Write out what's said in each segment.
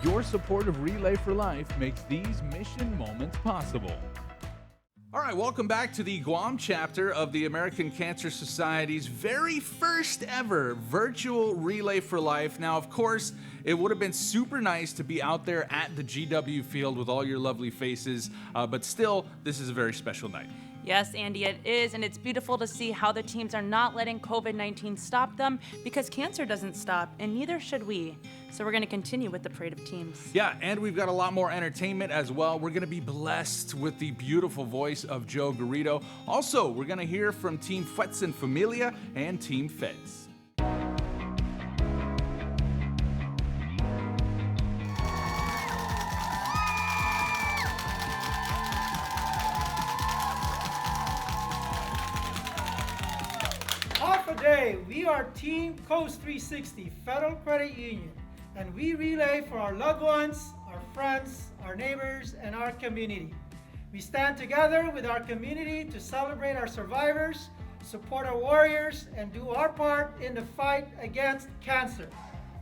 Your support of Relay for Life makes these mission moments possible. All right, welcome back to the Guam chapter of the American Cancer Society's very first ever virtual Relay for Life. Now, of course, it would have been super nice to be out there at the GW field with all your lovely faces, but still, this is a very special night. Yes, Andy, it is, and it's beautiful to see how the teams are not letting COVID-19 stop them, because cancer doesn't stop, and neither should we. So we're going to continue with the Parade of Teams. Yeah, and we've got a lot more entertainment as well. We're going to be blessed with the beautiful voice of Joe Garrido. Also, we're going to hear from Team Fets and Familia and Team Feds. We are Team Coast 360 Federal Credit Union, and we relay for our loved ones, our friends, our neighbors, and our community. We stand together with our community to celebrate our survivors, support our warriors, and do our part in the fight against cancer.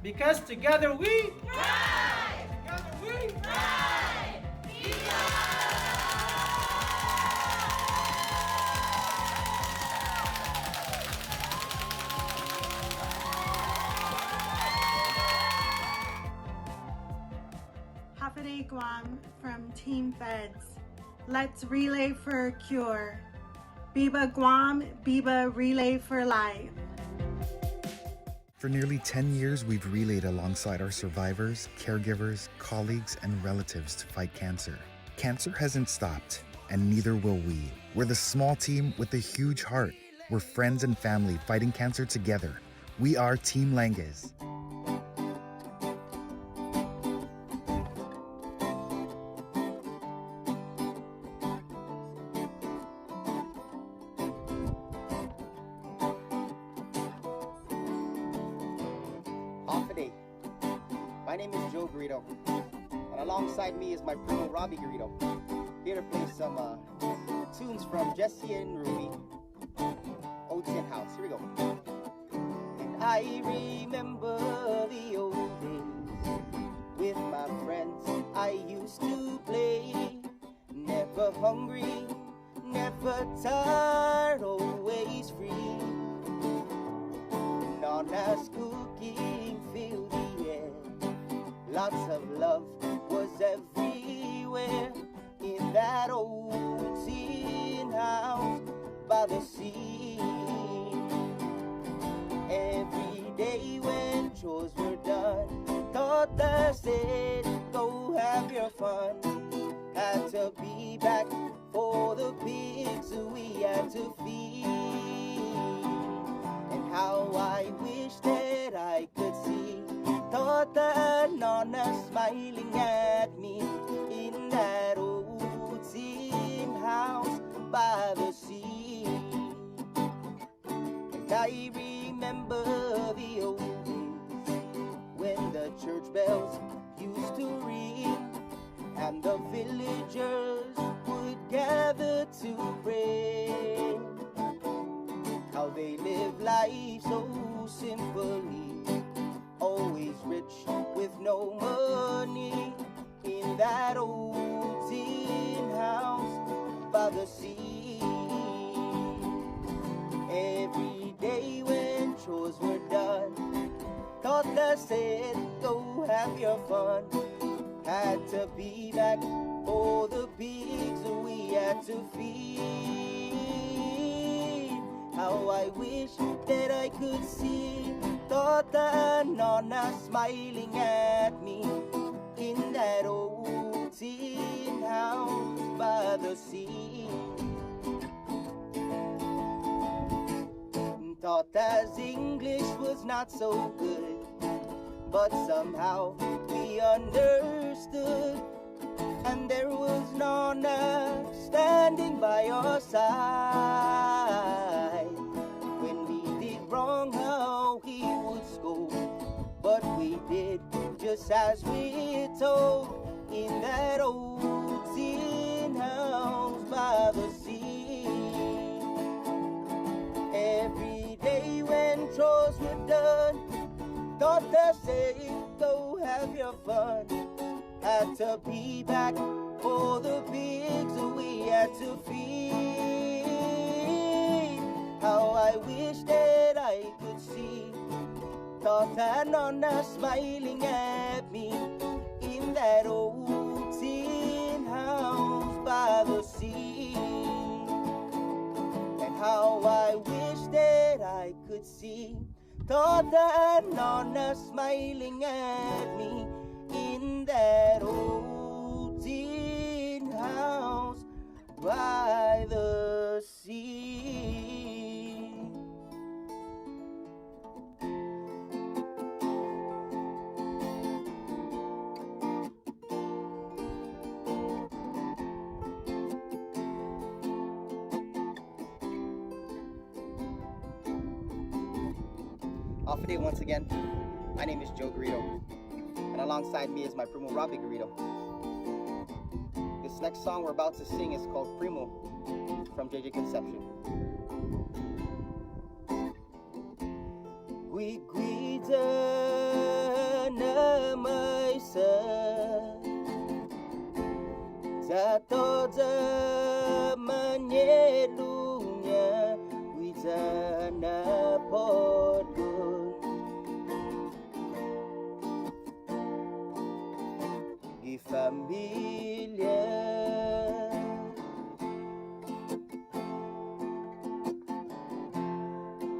Because together we thrive! Together we thrive! Hapade Guam from Team Feds. Let's relay for a cure. Biba Guam, Biba Relay for Life. For nearly 10 years, we've relayed alongside our survivors, caregivers, colleagues, and relatives to fight cancer. Cancer hasn't stopped, and neither will we. We're the small team with a huge heart. We're friends and family fighting cancer together. We are Team Langes. My name is Joe Garrido, and alongside me is my primo Robbie Garrido, here to play some tunes from Jesse and Ruby, Old Tin House. Here we go. And I remember the old days with my friends I used to play. Never hungry, never tired, always free. Nana's cooking filled the air. Lots of love was everywhere in that old tin house by the sea. Every day when chores were done, Daughter said, go have your fun. Had to be back for the pigs we had to feed. And how I wish that I could see Daughter and Nana smiling at me in that old tin house by the sea. And I remember the old days when the church bells used to ring and the villagers would gather to pray. How they live life so simply, always rich with no money in that old tin house by the sea. Every day when chores were done, Daughter said, go have your fun. Had to be back for the pigs we had to feed. How I wish that I could see Daughter and Nana smiling at me in that old tin house by the sea. Daughter's English was not so good, but somehow we understood. And there was Nana standing by our side. When we did wrong, how he would scold, but we did just as we told in that old tin house by the sea. Every day when chores were done, Daughter say, go have your fun. Had to be back for the pigs we had to feed. How I wish that I could see Tata and Nonna smiling at me in that old tin house by the sea. And how I wish that I could see Tata and Nonna smiling at me in that old tin house by the sea. Off today once again. My name is Joe Garrido, and alongside me is my primo Robbie Garrido. This next song we're about to sing is called Primo from JJ Conception. Gwigwida na may sa Zato da manyelunya Gwida na podgun Gi familia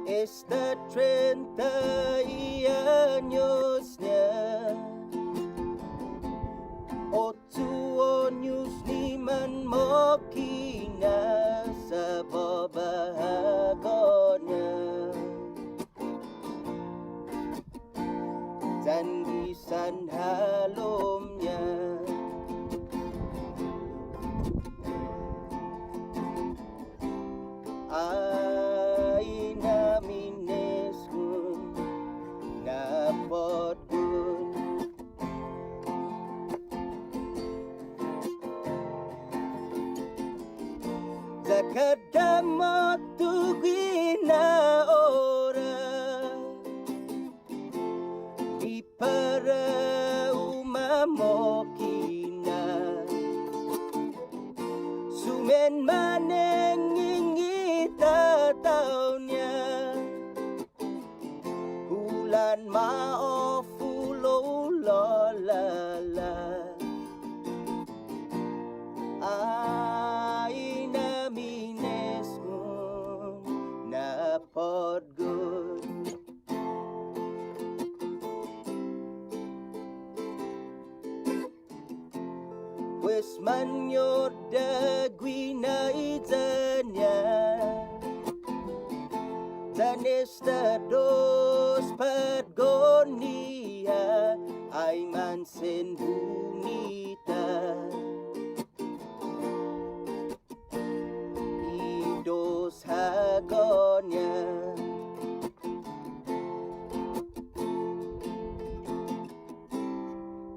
Esta 30 años niya 8 años ni man mokina sa babahago niya Tangisan halom niya Ay namin neskun na podgun Zakadamot tugi na ora Di para umamokina Sumen maneng tataw niya Ulan maofulo lolala Ay namines kung napodgun Pues manyo dagwi na itanya Tanesta dos padgonia ay mansen bunita Idos hagonya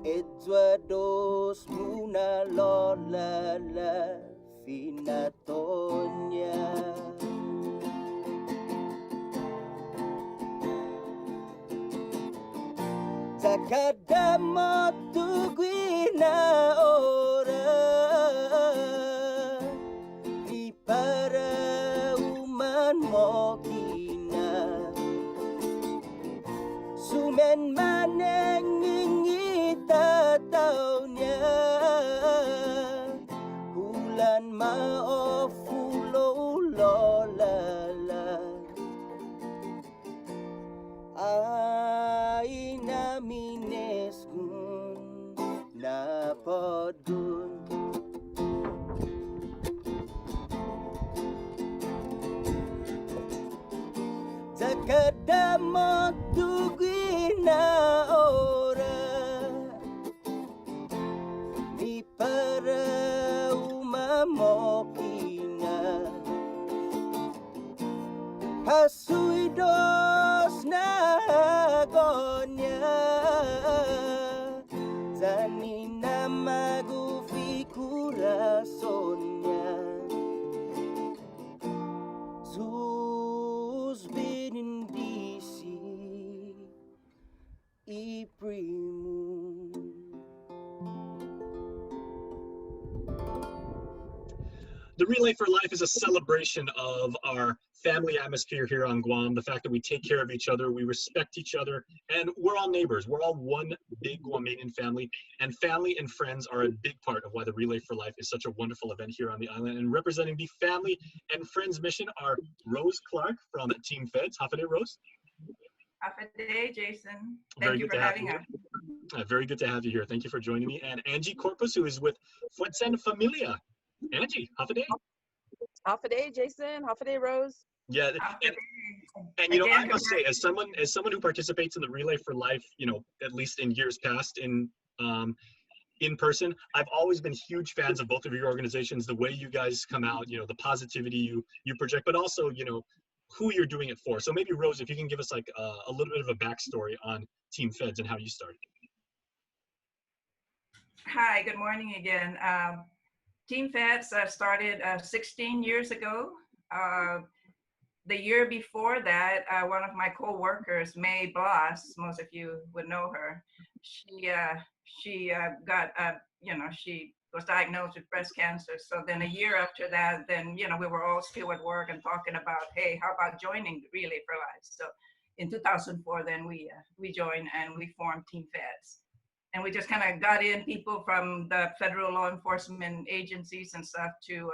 Edzuados muna lolala finatonya Zakadamot tugi na ora Di para uman mokina Sumen maneng ngitataw niya Kulan maofulo lolala Ay namines kung napodgun Zakadamot tugi na ora Di para umamokina Hasuy dos na agonya Zanina magufi corazonya Sus binindisi the Relay for Life is a celebration of our family atmosphere here on Guam, the fact that we take care of each other, we respect each other, and we're all neighbors. We're all one big Guamanian family, and family and friends are a big part of why the Relay for Life is such a wonderful event here on the island. And representing the family and friends mission are Rose Clark from Team Feds. Half a day, Rose. Half a day, Jason. Very Thank you good for to have having you us. here. Very good to have you here. Thank you for joining me. And Angie Corpus, who is with Fuerza Familia. Angie, half a day. Half a day, Jason. Half a day, Rose. Yeah, and you know, I must say, as someone who participates in the Relay for Life, you know, at least in years past in person, I've always been huge fans of both of your organizations. The way you guys come out, you know, the positivity you project, but also, you know, who you're doing it for. So maybe Rose, if you can give us like a little bit of a backstory on Team Feds and how you started. Hi, good morning again. Team Feds started 16 years ago. The year before that, one of my co-workers, May Bloss, most of you would know her, she got, she was diagnosed with breast cancer. So then a year after that, then, you know, we were all still at work and talking about, hey, how about joining Relay for Life? So in 2004, then we joined and we formed Team Feds. And we just kind of got in people from the federal law enforcement agencies and stuff to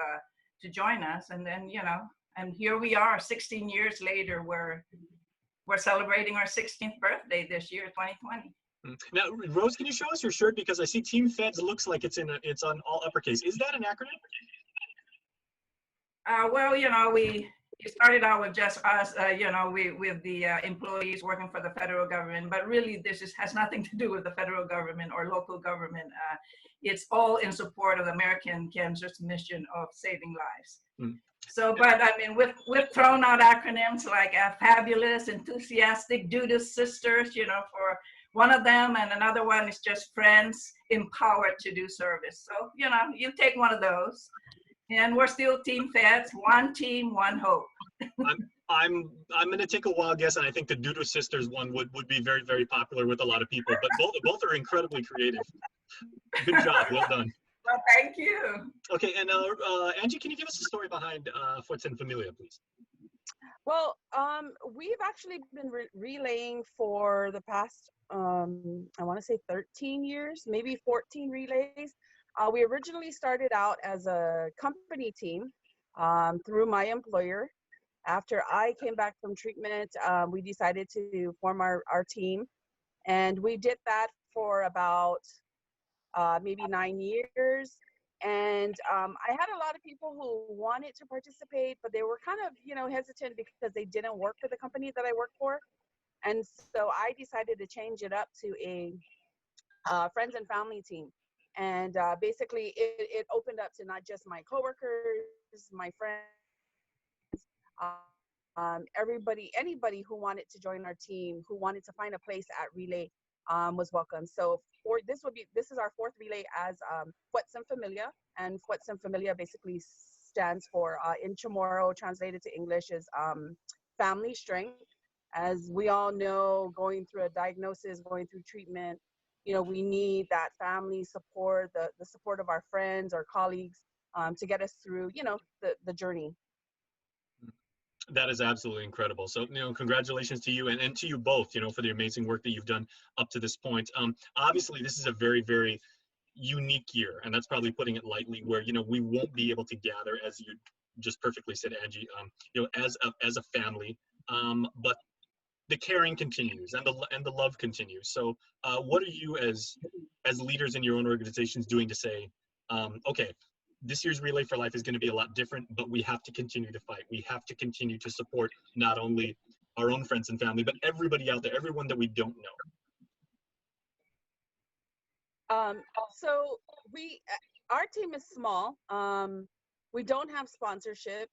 join us. And then, you know, and here we are 16 years later, we're celebrating our 16th birthday this year, 2020. Now, Rose, can you show us your shirt? Because I see Team Feds looks like it's on all uppercase. Is that an acronym? Well, you know, we started out with just us, you know, with the employees working for the federal government, but really this has nothing to do with the federal government or local government. It's all in support of the American Cancer's mission of saving lives. Mm. So, but I mean, we've thrown out acronyms like fabulous, enthusiastic, dudeous sisters, you know, for one of them, and another one is just friends, empowered to do service. So, you know, you take one of those, and we're still Team Feds, one team, one hope. I'm going to take a wild guess, and I think the Dudo Sisters one would be very, very popular with a lot of people, but both are incredibly creative. Good job, well done. Well, thank you. Okay, and Angie, can you give us a story behind Fuerza Familia, please? Well, we've actually been relaying for the past, I want to say 13 years, maybe 14 relays. We originally started out as a company team through my employer. After I came back from treatment, we decided to form our team. And we did that for about maybe 9 years. And I had a lot of people who wanted to participate, but they were kind of, you know, hesitant because they didn't work for the company that I work for. And so I decided to change it up to a friends and family team. And basically it opened up to not just my coworkers, my friends, anybody who wanted to join our team, who wanted to find a place at Relay was welcome. So this is our fourth relay as Fuerza Familia, and Fuerza Familia basically stands for in Chamorro, translated to English is family strength. As we all know, going through a diagnosis, going through treatment, you know, we need that family support, the support of our friends, our colleagues, to get us through, you know, the journey. That is absolutely incredible. So, you know, congratulations to you and to you both, you know, for the amazing work that you've done up to this point. Obviously, this is a very, very unique year, and that's probably putting it lightly, where, you know, we won't be able to gather, as you just perfectly said, Angie, you know, as a family, but the caring continues and the love continues. So what are you as leaders in your own organizations doing to say, okay, this year's Relay for Life is going to be a lot different, but we have to continue to fight. We have to continue to support not only our own friends and family, but everybody out there, everyone that we don't know. So our team is small. We don't have sponsorship.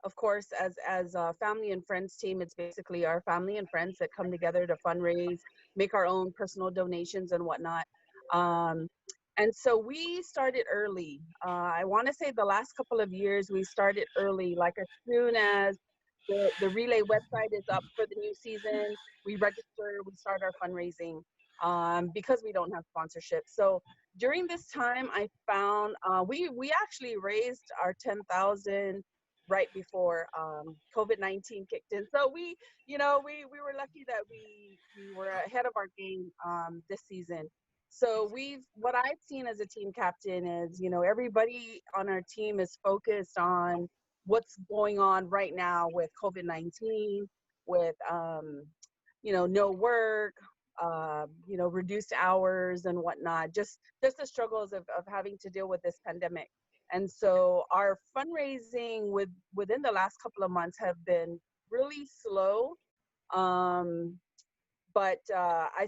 Of course, as a family and friends team, it's basically our family and friends that come together to fundraise, make our own personal donations and whatnot. And so we started early. I want to say the last couple of years, we started early, like as soon as the Relay website is up for the new season, we register, we start our fundraising because we don't have sponsorship. So during this time, I found we actually raised our 10,000 right before COVID-19 kicked in. So we were lucky that we were ahead of our game this season. So what I've seen as a team captain is, everybody on our team is focused on what's going on right now with COVID-19, with no work, reduced hours and whatnot, just the struggles of having to deal with this pandemic. And so our fundraising within the last couple of months have been really slow. But I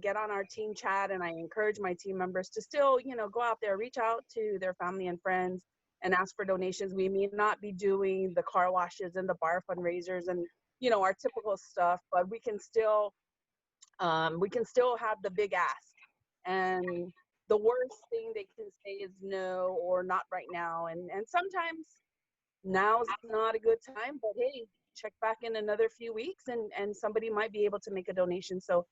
get on our team chat and I encourage my team members to still, go out there, reach out to their family and friends and ask for donations. We may not be doing the car washes and the bar fundraisers and, our typical stuff, but we can still have the big ask. And the worst thing they can say is no or not right now. And sometimes now's not a good time, but hey, check back in another few weeks and somebody might be able to make a donation. So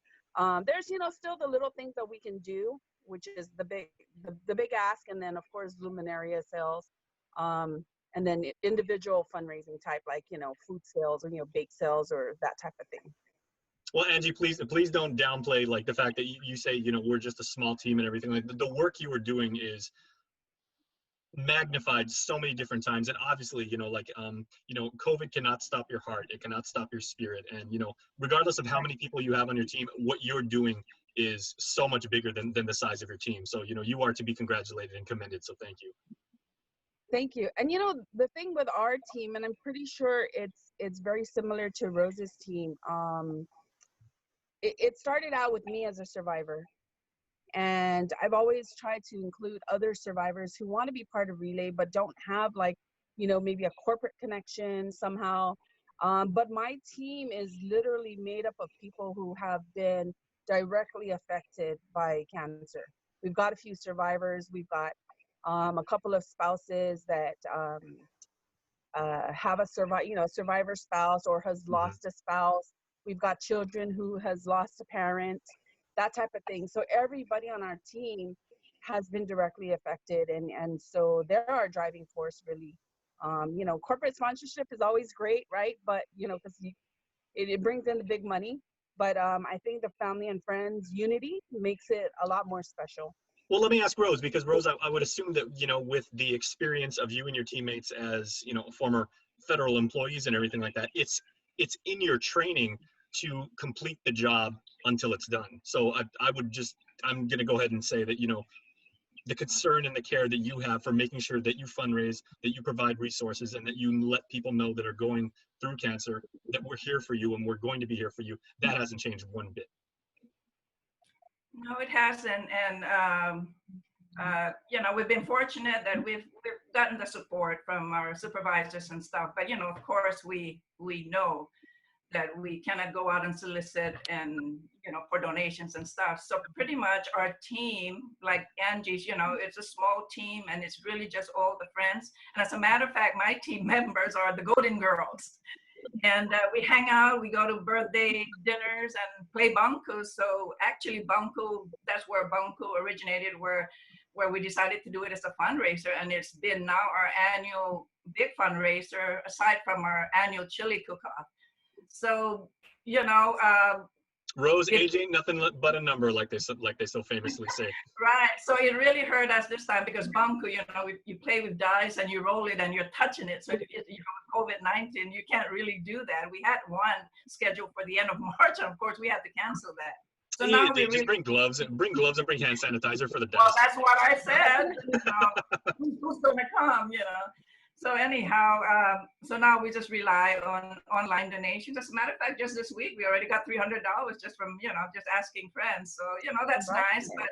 there's, still the little things that we can do, which is the big ask. And then of course, luminaria sales. And then individual fundraising type, like, food sales or, bake sales or that type of thing. Well, Angie, please don't downplay like the fact that you say, we're just a small team and everything. Like the work you are doing is magnified so many different times. And obviously, COVID cannot stop your heart. It cannot stop your spirit. And, regardless of how many people you have on your team, what you're doing is so much bigger than the size of your team. So, you are to be congratulated and commended. So thank you. Thank you. And the thing with our team, and I'm pretty sure it's very similar to Rose's team. It started out with me as a survivor, and I've always tried to include other survivors who want to be part of Relay but don't have maybe a corporate connection somehow. But my team is literally made up of people who have been directly affected by cancer. We've got a few survivors. We've got a couple of spouses that have a survivor spouse or has lost a spouse. We've got children who has lost a parent, that type of thing. So everybody on our team has been directly affected. And so they're our driving force, really. Corporate sponsorship is always great, right? But, because it brings in the big money. But I think the family and friends unity makes it a lot more special. Well, let me ask Rose, because Rose, I would assume that, with the experience of you and your teammates as, former federal employees and everything like that, it's in your training to complete the job until it's done. So I'm going to go ahead and say that, the concern and the care that you have for making sure that you fundraise, that you provide resources, and that you let people know that are going through cancer, that we're here for you and we're going to be here for you, that hasn't changed one bit. No, it hasn't. And, we've been fortunate that we've gotten the support from our supervisors and stuff. But, of course, we know that we cannot go out and solicit and, for donations and stuff. So pretty much our team, like Angie's, it's a small team and it's really just all the friends. And as a matter of fact, my team members are the Golden Girls. And we hang out, we go to birthday dinners and play bunco. So actually bunco, that's where bunco originated, where we decided to do it as a fundraiser. And it's been now our annual big fundraiser, aside from our annual chili cook-off. So, Rose, age ain't nothing but a number, like they so famously say. Right. So it really hurt us this time because bunco, you play with dice and you roll it and you're touching it. So COVID-19, you can't really do that. We had one scheduled for the end of March, and of course we had to cancel that. So now we just bring gloves and bring hand sanitizer for the dice. Well, that's what I said. Who's gonna come? So anyhow, so now we just rely on online donations. As a matter of fact, just this week, we already got $300 just from, just asking friends. So, that's nice. But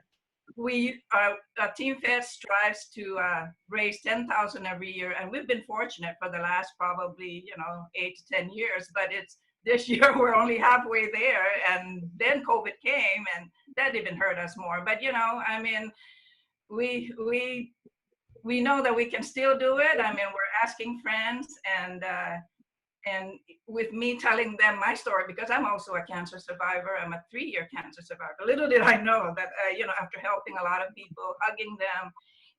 we, Team Fed strives to raise $10,000 every year. And we've been fortunate for the last probably, 8 to 10 years. But this year, we're only halfway there. And then COVID came and that even hurt us more. But, we know that we can still do it. We're asking friends, and and with me telling them my story, because I'm also a cancer survivor, I'm a 3-year cancer survivor. Little did I know that, after helping a lot of people, hugging them,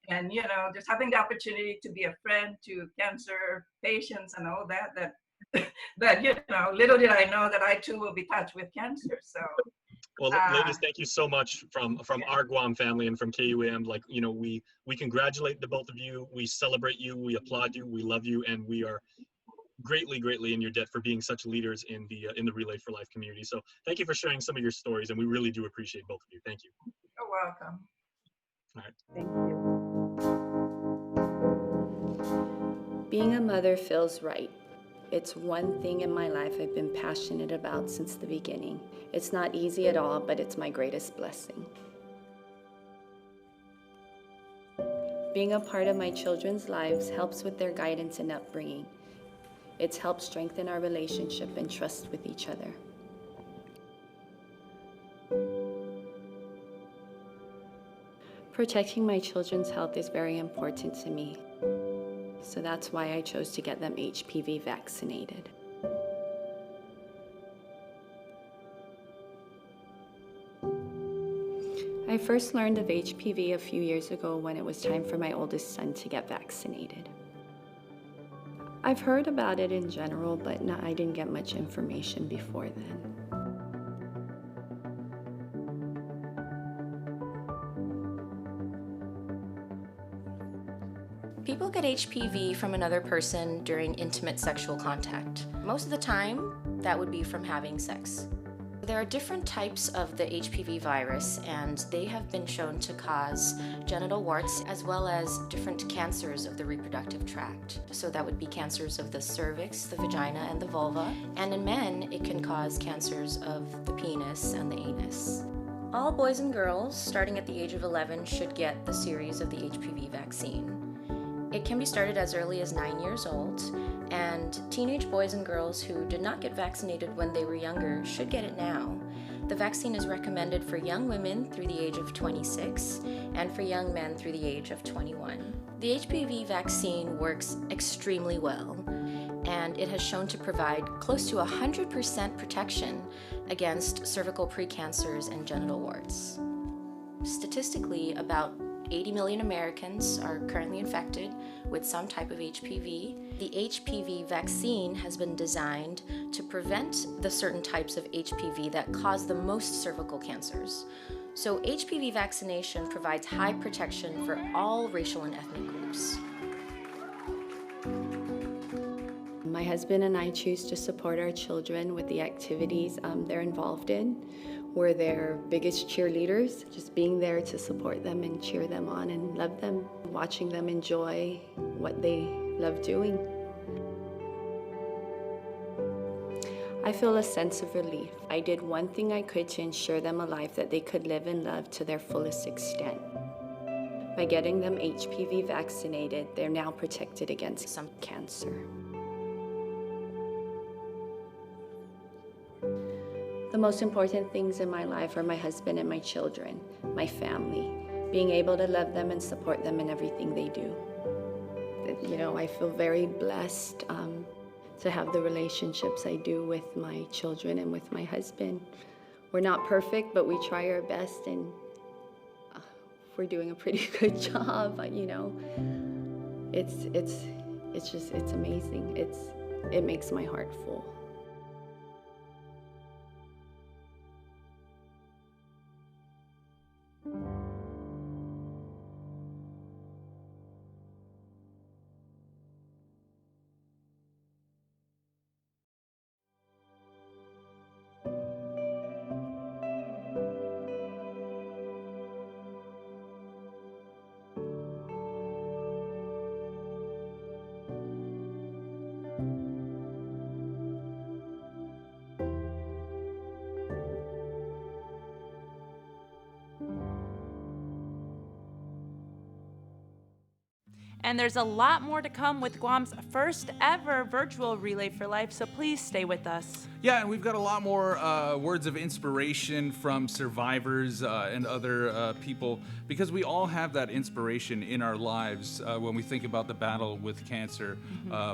and just having the opportunity to be a friend to cancer patients and all that little did I know that I too will be touched with cancer. So well, ladies, thank you so much from our Guam family and from KUAM. Like, we congratulate the both of you, we celebrate you, we applaud you, we love you, and we are greatly in your debt for being such leaders in the Relay for Life community. So thank you for sharing some of your stories, and we really do appreciate both of you. Thank you. You're welcome. All right. Thank you. Being a mother feels right. It's one thing in my life I've been passionate about since the beginning. It's not easy at all, but it's my greatest blessing. Being a part of my children's lives helps with their guidance and upbringing. It's helped strengthen our relationship and trust with each other. Protecting my children's health is very important to me. So that's why I chose to get them HPV vaccinated. I first learned of HPV a few years ago when it was time for my oldest son to get vaccinated. I've heard about it in general, but I didn't get much information before then. People get HPV from another person during intimate sexual contact. Most of the time, that would be from having sex. There are different types of the HPV virus, and they have been shown to cause genital warts as well as different cancers of the reproductive tract. So that would be cancers of the cervix, the vagina, and the vulva. And in men, it can cause cancers of the penis and the anus. All boys and girls, starting at the age of 11, should get the series of the HPV vaccine. It can be started as early as 9 years old, and teenage boys and girls who did not get vaccinated when they were younger should get it now. The vaccine is recommended for young women through the age of 26 and for young men through the age of 21. The HPV vaccine works extremely well, and it has shown to provide close to 100% protection against cervical precancers and genital warts. Statistically, about 80 million Americans are currently infected with some type of HPV. The HPV vaccine has been designed to prevent the certain types of HPV that cause the most cervical cancers. So HPV vaccination provides high protection for all racial and ethnic groups. My husband and I choose to support our children with the activities they're involved in. We're their biggest cheerleaders, just being there to support them and cheer them on and love them, watching them enjoy what they love doing. I feel a sense of relief. I did one thing I could to ensure them a life that they could live and love to their fullest extent. By getting them HPV vaccinated, they're now protected against some cancer. The most important things in my life are my husband and my children, my family, being able to love them and support them in everything they do. You know, I feel very blessed to have the relationships I do with my children and with my husband. We're not perfect, but we try our best, and we're doing a pretty good job. You know, it's amazing. It makes my heart full. And there's a lot more to come with Guam's first ever virtual Relay for Life, so please stay with us. Yeah, and we've got a lot more words of inspiration from survivors and other people, because we all have that inspiration in our lives when we think about the battle with cancer.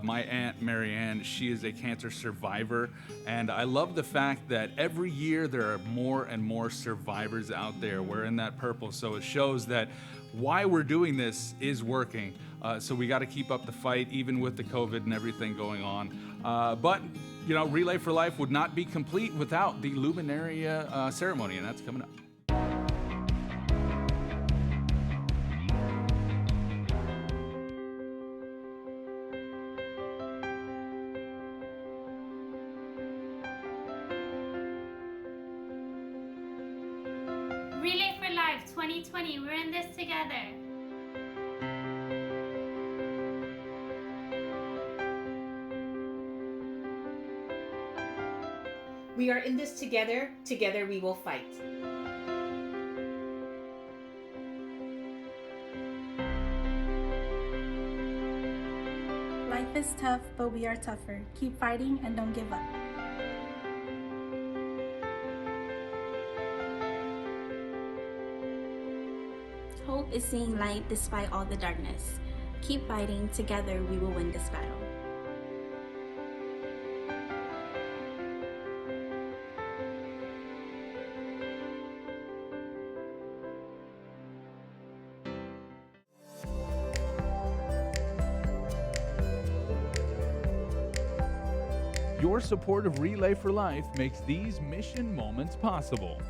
My Aunt Marianne, she is a cancer survivor, and I love the fact that every year there are more and more survivors out there wearing that purple, so it shows that why we're doing this is working. So we got to keep up the fight, even with the COVID and everything going on. But, you know, Relay for Life would not be complete without the Luminaria ceremony, and that's coming up. Relay for Life 2020, we're in this together. We are in this together, together we will fight. Life is tough, but we are tougher. Keep fighting and don't give up. Hope is seeing light despite all the darkness. Keep fighting, together we will win this battle. Your support of Relay for Life makes these mission moments possible.